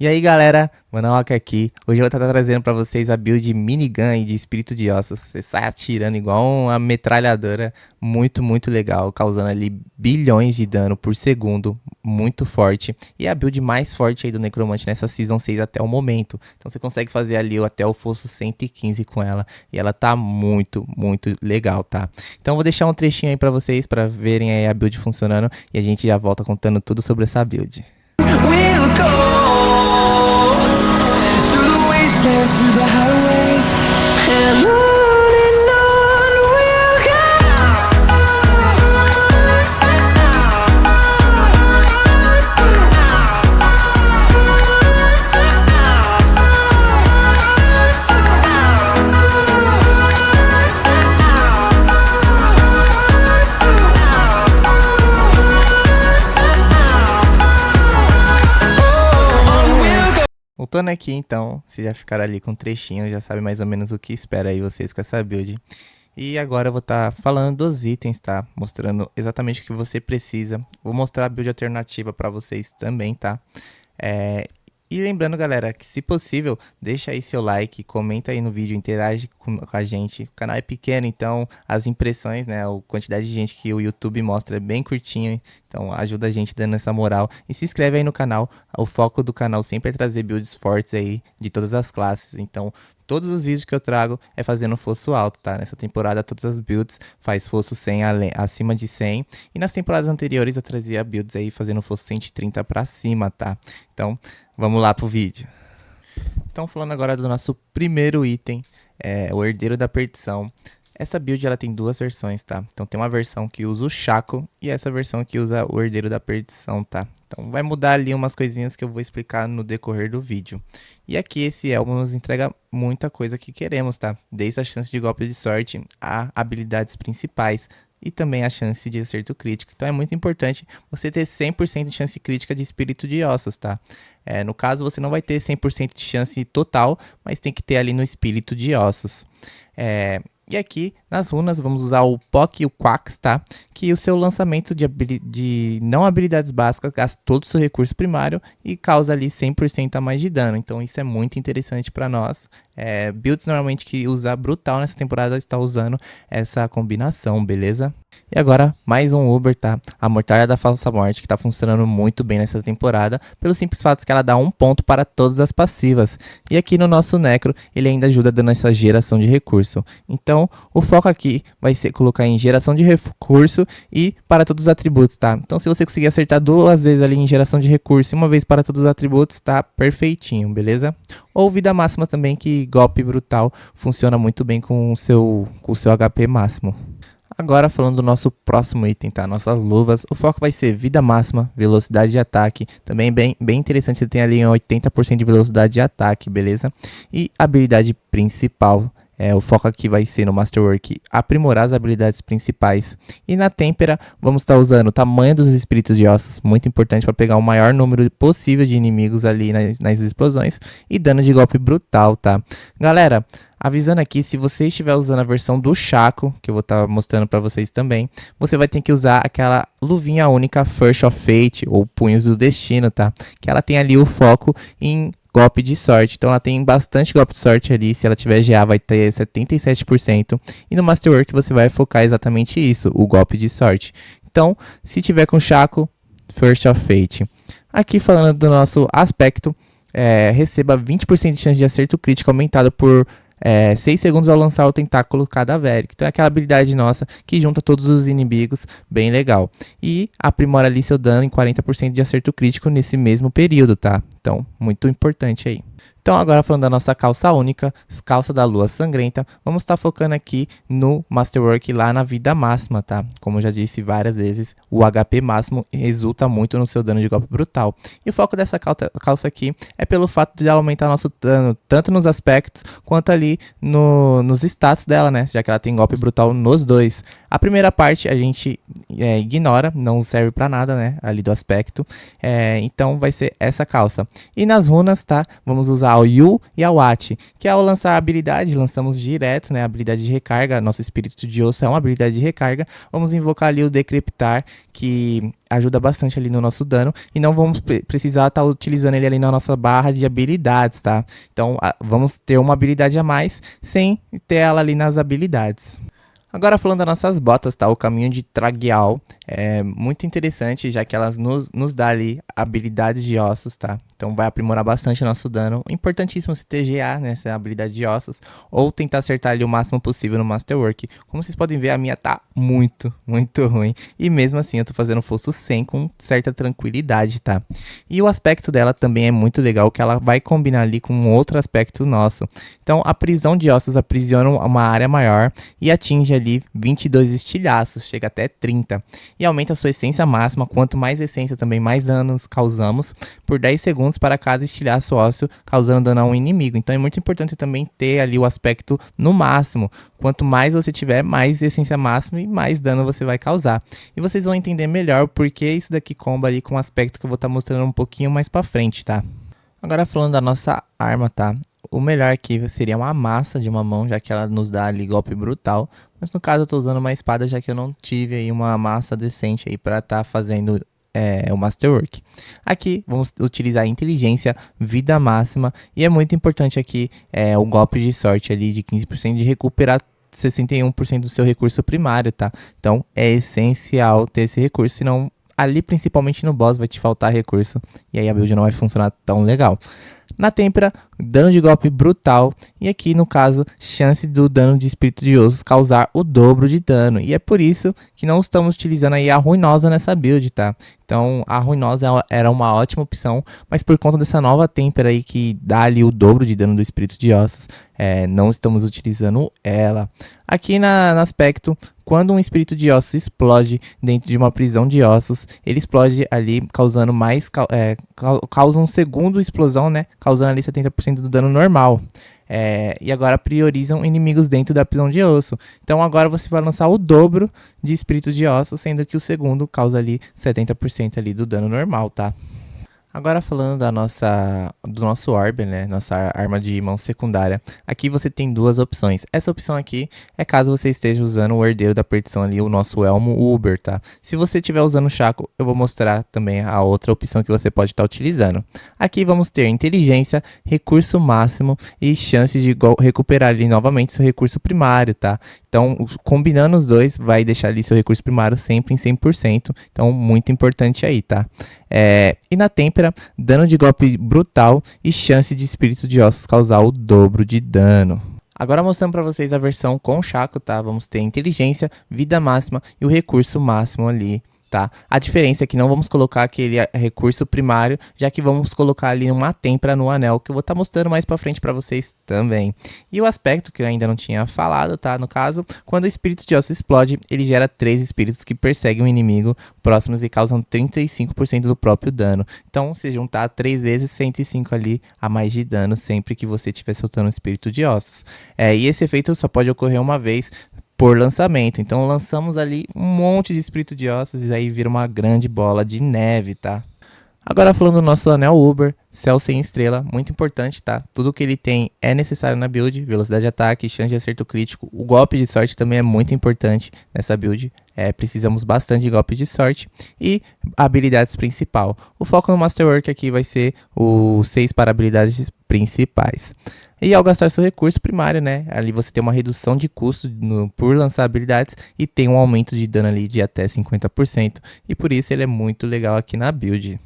E aí galera, Manawaka aqui. Hoje eu vou estar trazendo pra vocês a build minigun e de espírito de ossos. Você sai atirando igual uma metralhadora, muito legal, causando ali bilhões de dano por segundo, muito forte. E é a build mais forte aí do Necromante nessa Season 6 até o momento. Então você consegue fazer ali até o fosso 115 com ela, e ela tá muito legal, tá? Então eu vou deixar um trechinho aí pra vocês, pra verem aí a build funcionando, e a gente já volta contando tudo sobre essa build. We'll go through the wastelands, through the highways, and on we'll go. Voltando aqui então, vocês já ficaram ali com um trechinho, já sabem mais ou menos o que espera aí vocês com essa build. E agora eu vou estar falando dos itens, tá? Mostrando exatamente o que você precisa. Vou mostrar a build alternativa para vocês também, tá? E lembrando, galera, que se possível, deixa aí seu like, comenta aí no vídeo, interage com a gente. O canal é pequeno, então as impressões, né, a quantidade de gente que o YouTube mostra é bem curtinho, então ajuda a gente dando essa moral. E se inscreve aí no canal, o foco do canal sempre é trazer builds fortes aí de todas as classes, então todos os vídeos que eu trago é fazendo fosso alto, tá? Nessa temporada todas as builds faz fosso 100 acima de 100, e nas temporadas anteriores eu trazia builds aí fazendo fosso 130 pra cima, tá? Então vamos lá pro vídeo. Então falando agora do nosso primeiro item, o Herdeiro da Perdição. Essa build ela tem duas versões, tá? Então tem uma versão que usa o Shaco e essa versão que usa o Herdeiro da Perdição, tá? Então vai mudar ali umas coisinhas que eu vou explicar no decorrer do vídeo. E aqui esse elmo nos entrega muita coisa que queremos, tá? Desde a chance de golpe de sorte a habilidades principais e também a chance de acerto crítico. Então é muito importante você ter 100% de chance crítica de espírito de ossos, tá? No caso você não vai ter 100% de chance total, mas tem que ter ali no espírito de ossos. E aqui, nas runas, vamos usar o POC e o Quax, tá? Que o seu lançamento de não habilidades básicas gasta todo o seu recurso primário e causa ali 100% a mais de dano. Então isso é muito interessante para nós. Builds normalmente que usa Brutal nessa temporada está usando essa combinação, beleza? E agora, mais um Uber, tá? A Mortalha da Falsa Morte, que tá funcionando muito bem nessa temporada, pelo simples fato que ela dá 1 ponto para todas as passivas. E aqui no nosso Necro, ele ainda ajuda dando essa geração de recurso. Então, o foco aqui vai ser colocar em geração de recurso e para todos os atributos, tá? Então, se você conseguir acertar 2 vezes ali em geração de recurso e 1 vez para todos os atributos, tá perfeitinho, beleza? Ou vida máxima também, que golpe brutal funciona muito bem com o seu HP máximo. Agora falando do nosso próximo item, tá? Nossas luvas. O foco vai ser vida máxima, velocidade de ataque. Também bem interessante, você tem ali 80% de velocidade de ataque, beleza? E habilidade principal. O foco aqui vai ser no Masterwork aprimorar as habilidades principais. E na Têmpera, vamos estar usando o tamanho dos espíritos de ossos, muito importante para pegar o maior número possível de inimigos ali nas explosões. E dano de golpe brutal, tá? Galera, avisando aqui, se você estiver usando a versão do Shaco, que eu vou estar mostrando para vocês também, você vai ter que usar aquela luvinha única First of Fate, ou Punhos do Destino, tá? Que ela tem ali o foco em golpe de sorte, então ela tem bastante golpe de sorte ali. Se ela tiver GA vai ter 77%, e no Masterwork você vai focar exatamente isso, o golpe de sorte. Então, se tiver com Shaco, First of Fate. Aqui falando do nosso aspecto, receba 20% de chance de acerto crítico aumentado por 6 segundos ao lançar o tentáculo cadavérico. Então é aquela habilidade nossa que junta todos os inimigos, bem legal. E aprimora ali seu dano em 40% de acerto crítico nesse mesmo período, tá? Então, muito importante aí. Então agora falando da nossa calça única, calça da lua sangrenta, vamos estar focando aqui no Masterwork lá na vida máxima, tá? Como eu já disse várias vezes, o HP máximo resulta muito no seu dano de golpe brutal. E o foco dessa calça aqui é pelo fato de ela aumentar nosso dano, tanto nos aspectos quanto ali nos status dela, né? Já que ela tem golpe brutal nos dois. A primeira parte a gente ignora, não serve pra nada, né, ali do aspecto. Então vai ser essa calça. E nas runas, tá, vamos usar o Yu e a Wat, que ao lançar a habilidade, lançamos direto, né, a habilidade de recarga. Nosso espírito de osso é uma habilidade de recarga. Vamos invocar ali o Decrepitar, que ajuda bastante ali no nosso dano, e não vamos precisar estar utilizando ele ali na nossa barra de habilidades, tá? Então vamos ter uma habilidade a mais sem ter ela ali nas habilidades. Agora falando das nossas botas, tá? O caminho de Tragial é muito interessante, já que elas nos dá ali habilidades de ossos, tá? Então vai aprimorar bastante o nosso dano. Importantíssimo se TGA, né? Essa habilidade de ossos. Ou tentar acertar ali o máximo possível no Masterwork. Como vocês podem ver, a minha tá muito, muito ruim. E mesmo assim eu tô fazendo fosso 100 com certa tranquilidade, tá? E o aspecto dela também é muito legal, que ela vai combinar ali com outro aspecto nosso. Então a prisão de ossos aprisiona uma área maior e atinge ali 22 estilhaços, chega até 30. E aumenta a sua essência máxima. Quanto mais essência, também mais danos causamos por 10 segundos para cada estilhaço ósseo, causando dano a um inimigo. Então é muito importante também ter ali o aspecto no máximo. Quanto mais você tiver, mais essência máxima e mais dano você vai causar. E vocês vão entender melhor porque isso daqui comba ali com o aspecto que eu vou estar mostrando um pouquinho mais pra frente, tá? Agora falando da nossa arma, tá? O melhor aqui seria uma massa de uma mão, já que ela nos dá ali golpe brutal. Mas no caso eu tô usando uma espada, já que eu não tive aí uma massa decente aí pra estar fazendo o Masterwork. Aqui vamos utilizar a inteligência, vida máxima. E é muito importante aqui o golpe de sorte ali de 15% de recuperar 61% do seu recurso primário, tá? Então é essencial ter esse recurso, senão ali principalmente no boss vai te faltar recurso. E aí a build não vai funcionar tão legal. Na têmpera, dano de golpe brutal, e aqui no caso, chance do dano de espírito de ossos causar o dobro de dano, e é por isso que não estamos utilizando aí a ruinosa nessa build, tá? Então a ruinosa era uma ótima opção, mas por conta dessa nova têmpera aí que dá ali o dobro de dano do espírito de ossos, não estamos utilizando ela. Aqui no aspecto, quando um espírito de ossos explode dentro de uma prisão de ossos, ele explode ali causando causa um segundo explosão, né? Causando ali 70% do dano normal. E agora priorizam inimigos dentro da prisão de osso. Então agora você vai lançar o dobro de espíritos de ossos, sendo que o segundo causa ali 70% ali do dano normal, tá? Agora falando do nosso orb, né, nossa arma de mão secundária, aqui você tem duas opções. Essa opção aqui é caso você esteja usando o herdeiro da perdição ali, o nosso elmo Uber, tá? Se você estiver usando o Shaco, eu vou mostrar também a outra opção que você pode estar utilizando. Aqui vamos ter inteligência, recurso máximo e chance de recuperar ali novamente seu recurso primário, tá? Então, combinando os dois, vai deixar ali seu recurso primário sempre em 100%. Então, muito importante aí, tá? E na têmpera, dano de golpe brutal e chance de espírito de ossos causar o dobro de dano. Agora mostrando para vocês a versão com Shaco, tá? Vamos ter inteligência, vida máxima e o recurso máximo ali, tá? A diferença é que não vamos colocar aquele recurso primário, já que vamos colocar ali uma têmpera no anel, que eu vou estar mostrando mais pra frente pra vocês também. E o aspecto que eu ainda não tinha falado, tá? No caso, quando o espírito de osso explode, ele gera 3 espíritos que perseguem o inimigo próximos e causam 35% do próprio dano. Então, se juntar 3 vezes 105 ali a mais de dano sempre que você estiver soltando um espírito de ossos. E esse efeito só pode ocorrer uma vez por lançamento. Então lançamos ali um monte de espírito de ossos e aí vira uma grande bola de neve, tá? Agora falando do nosso anel Uber, céu sem estrela, muito importante, tá? Tudo que ele tem é necessário na build, velocidade de ataque, chance de acerto crítico, o golpe de sorte também é muito importante nessa build, precisamos bastante de golpe de sorte e habilidades principal. O foco no Masterwork aqui vai ser o 6 para habilidades principais. E ao gastar seu recurso primário, né, ali você tem uma redução de custo por lançar habilidades e tem um aumento de dano ali de até 50%, e por isso ele é muito legal aqui na build.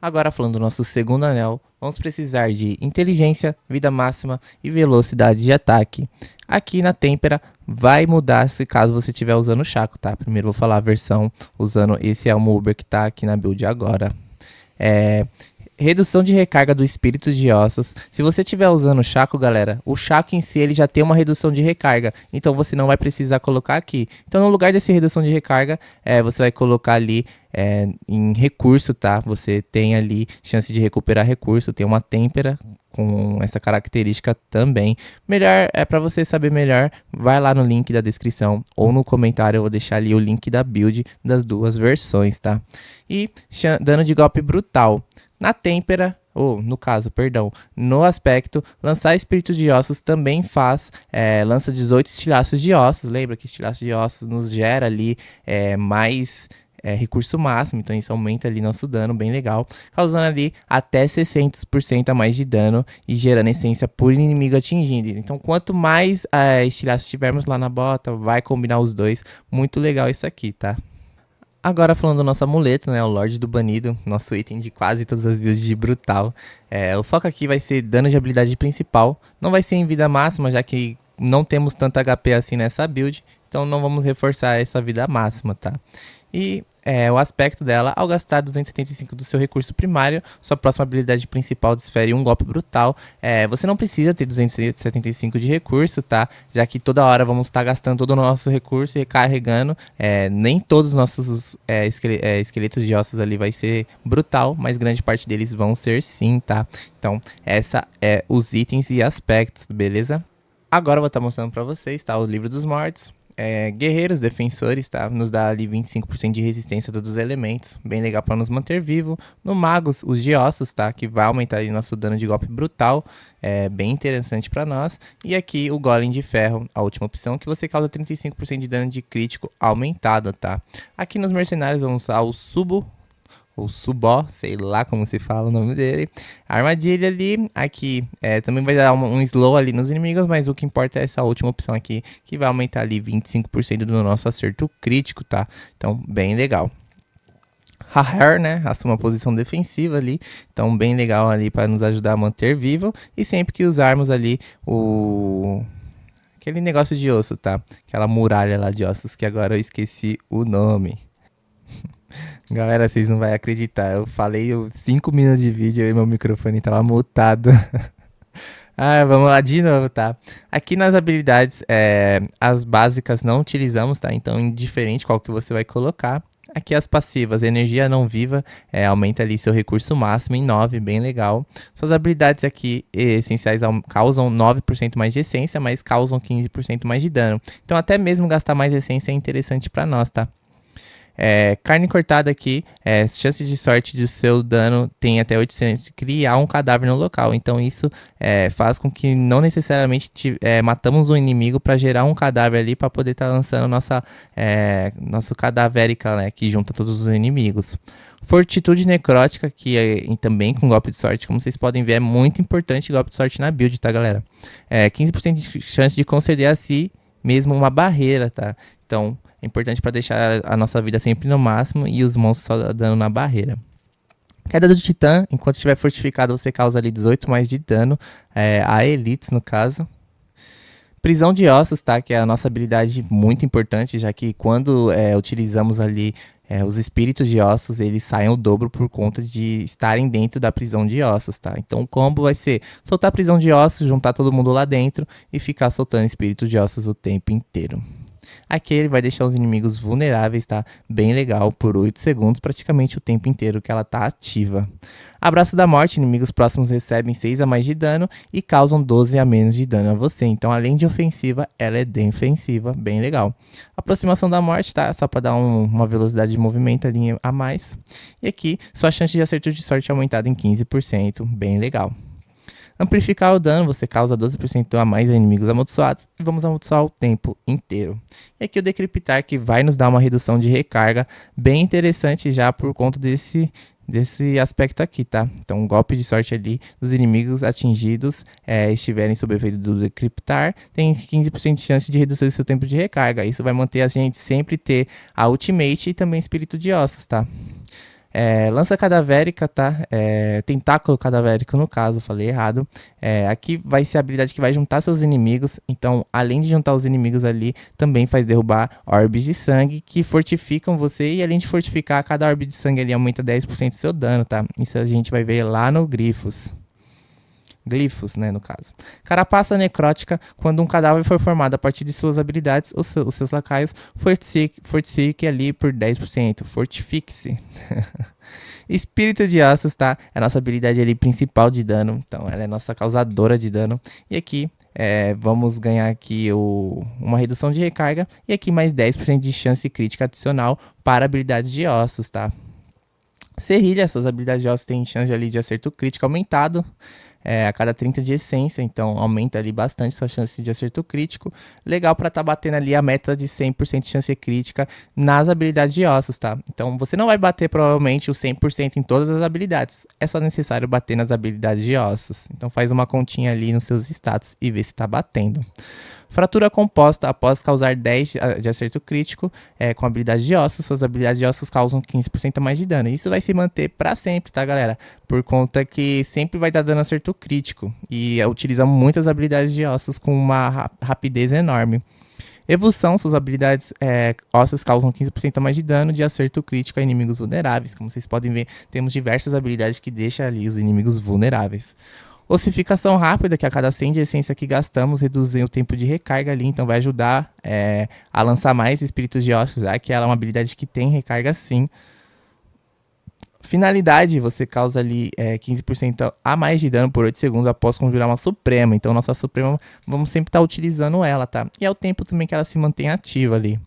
Agora falando do nosso segundo anel, vamos precisar de inteligência, vida máxima e velocidade de ataque. Aqui na têmpera vai mudar se caso você estiver usando o Shaco, tá? Primeiro vou falar a versão usando esse elmo Uber que tá aqui na build agora. Redução de recarga do espírito de ossos. Se você estiver usando o Shaco, galera, o Shaco em si ele já tem uma redução de recarga, então você não vai precisar colocar aqui. Então no lugar dessa redução de recarga, você vai colocar ali em recurso, tá? Você tem ali chance de recuperar recurso, tem uma têmpera com essa característica também. Melhor, para você saber melhor, vai lá no link da descrição ou no comentário, eu vou deixar ali o link da build das duas versões, tá? E dano de golpe brutal. Na têmpera, no caso, perdão, no aspecto, lançar espírito de ossos também lança 18 estilhaços de ossos. Lembra que estilhaço de ossos nos gera ali mais recurso máximo, então isso aumenta ali nosso dano, bem legal, causando ali até 600% a mais de dano e gerando essência por inimigo atingido. Então quanto mais estilhaços tivermos lá na bota, vai combinar os dois, muito legal isso aqui, tá? Agora falando do nosso amuleto, né, o Lorde do Banido, nosso item de quase todas as builds de Brutal. O foco aqui vai ser dano de habilidade principal, não vai ser em vida máxima, já que não temos tanto HP assim nessa build, então não vamos reforçar essa vida máxima, tá? E o aspecto dela, ao gastar 275 do seu recurso primário, sua próxima habilidade principal desfere um golpe brutal. Você não precisa ter 275 de recurso, tá? Já que toda hora vamos estar gastando todo o nosso recurso e recarregando. Nem todos os nossos esqueletos de ossos ali vai ser brutal, mas grande parte deles vão ser sim, tá? Então, essa é os itens e aspectos, beleza? Agora eu vou estar mostrando para vocês, tá? O Livro dos Mortos. Guerreiros, defensores, tá? Nos dá ali 25% de resistência a todos os elementos, bem legal para nos manter vivo. No Magos, os de ossos, tá? Que vai aumentar ali nosso dano de golpe brutal, bem interessante para nós. E aqui o Golem de Ferro, a última opção, que você causa 35% de dano de crítico aumentado, tá? Aqui nos Mercenários vamos usar o Subo, ou Subó, sei lá como se fala o nome dele. A armadilha ali, aqui também vai dar um slow ali nos inimigos, mas o que importa é essa última opção aqui, que vai aumentar ali 25% do nosso acerto crítico, tá? Então, bem legal. Hair, né, assume uma posição defensiva ali, então bem legal ali para nos ajudar a manter vivo, e sempre que usarmos ali aquele negócio de osso, tá? Aquela muralha lá de ossos, que agora eu esqueci o nome. Galera, vocês não vão acreditar, eu falei 5 minutos de vídeo e meu microfone tava mutado. Vamos lá de novo, tá? Aqui nas habilidades, as básicas não utilizamos, tá? Então, indiferente qual que você vai colocar. Aqui as passivas, energia não viva, aumenta ali seu recurso máximo em 9, bem legal. Suas habilidades aqui essenciais causam 9% mais de essência, mas causam 15% mais de dano. Então, até mesmo gastar mais essência é interessante pra nós, tá? Carne cortada aqui, chances de sorte do seu dano tem até 800 de criar um cadáver no local. Então isso faz com que não necessariamente matamos um inimigo para gerar um cadáver ali para poder estar lançando nosso cadavérica, né, que junta todos os inimigos. Fortitude necrótica, que também com golpe de sorte, como vocês podem ver, é muito importante golpe de sorte na build, tá, galera? 15% de chance de conceder a si mesmo uma barreira, tá? Então, é importante para deixar a nossa vida sempre no máximo e os monstros só dando na barreira. Queda do Titã, enquanto estiver fortificado, você causa ali 18 mais de dano a elites, no caso. Prisão de ossos, tá? Que é a nossa habilidade muito importante, já que quando utilizamos ali os espíritos de ossos, eles saem o dobro por conta de estarem dentro da prisão de ossos, tá? Então o combo vai ser soltar a prisão de ossos, juntar todo mundo lá dentro e ficar soltando espírito de ossos o tempo inteiro. Aqui ele vai deixar os inimigos vulneráveis, tá? Bem legal, por 8 segundos, praticamente o tempo inteiro que ela tá ativa. Abraço da Morte, inimigos próximos recebem 6 a mais de dano e causam 12 a menos de dano a você. Então, além de ofensiva, ela é defensiva, bem legal. Aproximação da Morte, tá? Só para dar uma velocidade de movimento ali a mais. E aqui, sua chance de acerto de sorte é aumentada em 15%, bem legal. Amplificar o dano, você causa 12% a mais a inimigos amaldiçoados e vamos amaldiçoar o tempo inteiro. E aqui o Decriptar, que vai nos dar uma redução de recarga bem interessante já por conta desse aspecto aqui, tá? Então, um golpe de sorte ali dos inimigos atingidos estiverem sob efeito do Decriptar, tem 15% de chance de reduzir o seu tempo de recarga. Isso vai manter a gente sempre ter a Ultimate e também Espírito de Ossos, tá? Lança cadavérica, tá? Tentáculo cadavérico, no caso, falei errado. Aqui vai ser a habilidade que vai juntar seus inimigos. Então, além de juntar os inimigos ali, também faz derrubar orbes de sangue que fortificam você. E além de fortificar, cada orbe de sangue ali aumenta 10% do seu dano, tá? Isso a gente vai ver lá no Grifos. glifos, né, no caso. Carapaça necrótica, quando um cadáver for formado a partir de suas habilidades, os seus lacaios, fortifique ali por 10%, fortifique-se. Espírito de ossos, tá? É a nossa habilidade ali principal de dano, então ela é nossa causadora de dano. E aqui, vamos ganhar aqui uma redução de recarga, e aqui mais 10% de chance crítica adicional para habilidades de ossos, tá? Serrilha, suas habilidades de ossos têm chance ali de acerto crítico aumentado a cada 30 de essência, então aumenta ali bastante sua chance de acerto crítico. Legal para tá batendo ali a meta de 100% de chance crítica nas habilidades de ossos, tá? Então você não vai bater provavelmente o 100% em todas as habilidades, é só necessário bater nas habilidades de ossos. Então faz uma continha ali nos seus status e vê se tá batendo. Fratura composta, após causar 10 de acerto crítico, com habilidade de ossos, suas habilidades de ossos causam 15% a mais de dano. Isso vai se manter para sempre, tá, galera? Por conta que sempre vai dar dano acerto crítico. E utilizamos muitas habilidades de ossos com uma rapidez enorme. Evolução, suas habilidades ossos causam 15% a mais de dano de acerto crítico a inimigos vulneráveis. Como vocês podem ver, temos diversas habilidades que deixam ali os inimigos vulneráveis. Ossificação rápida, que a cada 100 de essência que gastamos, reduzem o tempo de recarga ali, então vai ajudar a lançar mais espíritos de ossos, já que ela é uma habilidade que tem recarga sim. Finalidade, você causa ali 15% a mais de dano por 8 segundos após conjurar uma Suprema, então nossa Suprema vamos sempre estar utilizando ela, tá? E é o tempo também que ela se mantém ativa ali.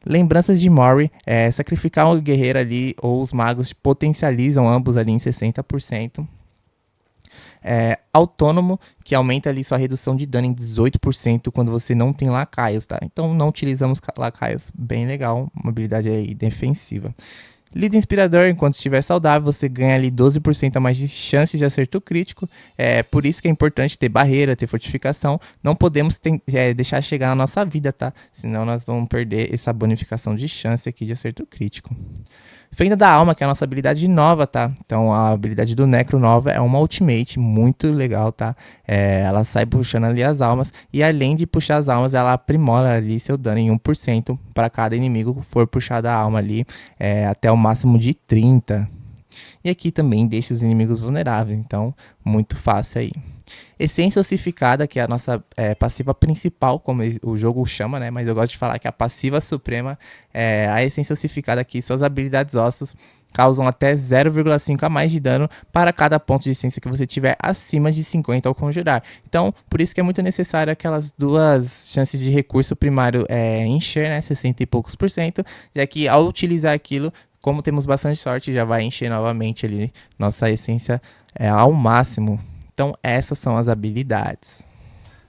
Lembranças de Mori, sacrificar um guerreiro ali ou os magos potencializam ambos ali em 60%. Autônomo, que aumenta ali sua redução de dano em 18% quando você não tem lacaios, tá? Então não utilizamos lacaios, bem legal, uma habilidade aí defensiva. Líder inspirador, enquanto estiver saudável, você ganha ali 12% a mais de chance de acerto crítico. Por isso que é importante ter barreira, ter fortificação. Não podemos deixar chegar na nossa vida, tá? Senão nós vamos perder essa bonificação de chance aqui de acerto crítico. Fenda da Alma, que é a nossa habilidade nova, tá? Então a habilidade do Necro nova é uma ultimate muito legal, tá? Ela sai puxando ali as almas e além de puxar as almas, ela aprimora ali seu dano em 1% para cada inimigo que for puxar a alma ali, até o máximo de 30. E aqui também deixa os inimigos vulneráveis, então muito fácil aí. Essência ossificada, que é a nossa passiva principal, como o jogo chama, né? Mas eu gosto de falar que a passiva suprema é a essência ossificada aqui. Suas habilidades ossos causam até 0,5 a mais de dano para cada ponto de essência que você tiver acima de 50 ao conjurar. Então, por isso que é muito necessário aquelas duas chances de recurso primário encher, né? 60 e poucos por cento, já que ao utilizar aquilo, como temos bastante sorte, já vai encher novamente ali nossa essência ao máximo. Então essas são as habilidades.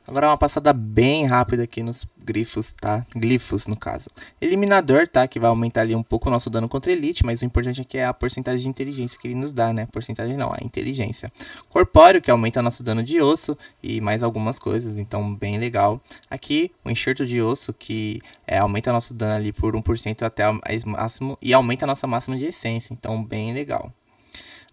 Agora uma passada bem rápida aqui nos grifos, tá? Glifos, no caso. Eliminador, tá? Que vai aumentar ali um pouco o nosso dano contra elite, mas o importante aqui é a porcentagem de inteligência que ele nos dá, né? Porcentagem não, a inteligência. Corpóreo, que aumenta nosso dano de osso e mais algumas coisas, então bem legal. Aqui, o enxerto de osso, que aumenta nosso dano ali por 1% até o máximo e aumenta a nossa máxima de essência, então bem legal.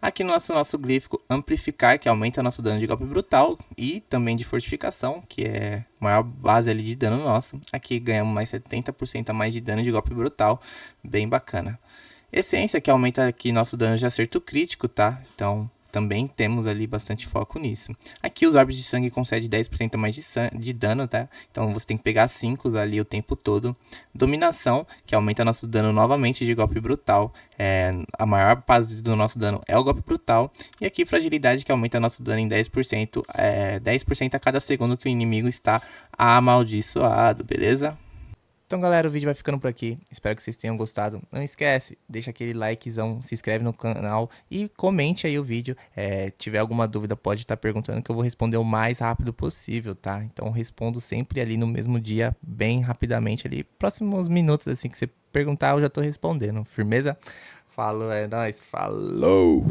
Aqui no nosso glifo amplificar, que aumenta nosso dano de golpe brutal e também de fortificação, que é a maior base ali de dano nosso. Aqui ganhamos mais 70% a mais de dano de golpe brutal, bem bacana. Essência, que aumenta aqui nosso dano de acerto crítico, tá? Então também temos ali bastante foco nisso. Aqui os orbes de sangue concedem 10% a mais de dano, tá? Então você tem que pegar 5 ali o tempo todo. Dominação, que aumenta nosso dano novamente de golpe brutal. A maior base do nosso dano é o golpe brutal. E aqui fragilidade, que aumenta nosso dano em 10%, 10% a cada segundo que o inimigo está amaldiçoado, beleza? Então, galera, o vídeo vai ficando por aqui. Espero que vocês tenham gostado. Não esquece, deixa aquele likezão, se inscreve no canal e comente aí o vídeo. Tiver alguma dúvida, pode estar perguntando que eu vou responder o mais rápido possível, tá? Então, respondo sempre ali no mesmo dia, bem rapidamente ali. Próximos minutos, assim, que você perguntar, eu já tô respondendo. Firmeza? Falou, é nóis. Falou!